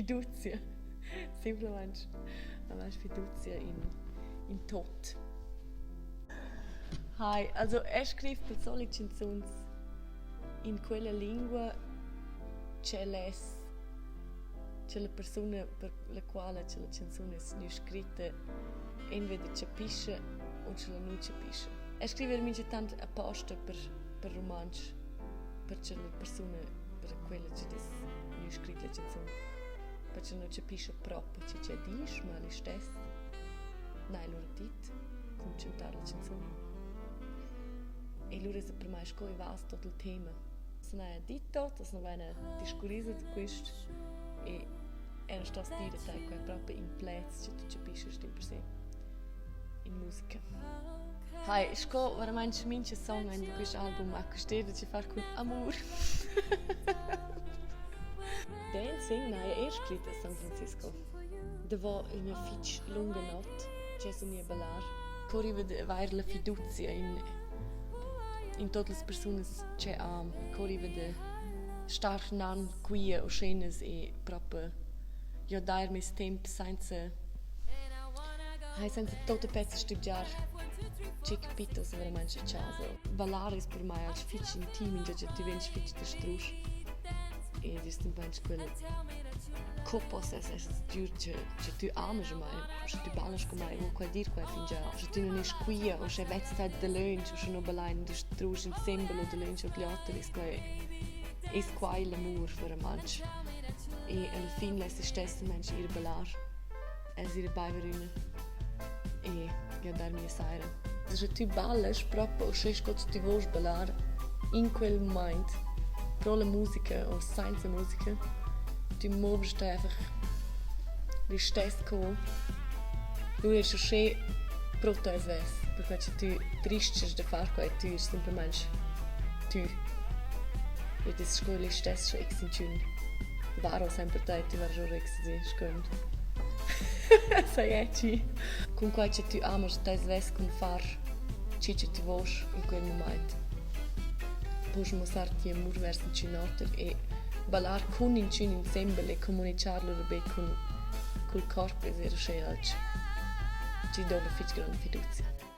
fiducia. Semplicemente avem fiducia in tot. Hai, also scrive per soli canzons in quella lingua c'è la persona per la quale c'è la canzone è scritta entweder capisce o ce la non capisce. Scrive mince tanto apposta per romanzi, per c'è la persona per quella che è scritta la canzone. Perché non capisce proprio che c'è dice, ma è stesso. Nei loro dit, come cantare la canzone. E loro è per me scoe vasto tutto il tema. Se non è detto, se non viene discorrisa di questo, e non sta a dire che è proprio in plezzo che tu capisci per sé in musica. Hai, sco veramente mince song in questo album a costare ci far con amor. Dancing, nein, er scritto a San Francisco. Da war in una fitch lunga notte, c'è su mia ballar, corriva de avere la fiducia in tutte le persone che corriva de star nan qui o scenes e proprio io dar mis tempo senza tutte pezzi studiar ci capito se veramente c'è caso. Ballar è per me als fitch intim in già ti vens fitch de strus. E distintivamente quelle copos es giur che tu amas mai, che tu ballas con mai, o qual dir qual finge, che tu non es qui o che vezza de lunch o che no balain de strus in sembolo de lunch o gli altri es quai l'amor per manch. E alla fine la stessa mensch ir ballar, es ir baiverune e io dar mia saira. Se tu ballas proprio o che scot tu vuoi ballar in quel momento pro la musica o senza musica, tu muovst einfach die stess co. Tu és che pro te ves, perché tu tristes de far quai tu és semplicemente tu. E das scola stess che exinchun. Varo sempre te tu var jure exi scund. Sai ecci. Con quai tu amas te ves con far ci tu vos in quel momento. Puoi mostrarti amore verso il cinotto e ballare con il cin insieme e comunicarlo con il corpo e essere scelto. Ci do la grande fiducia.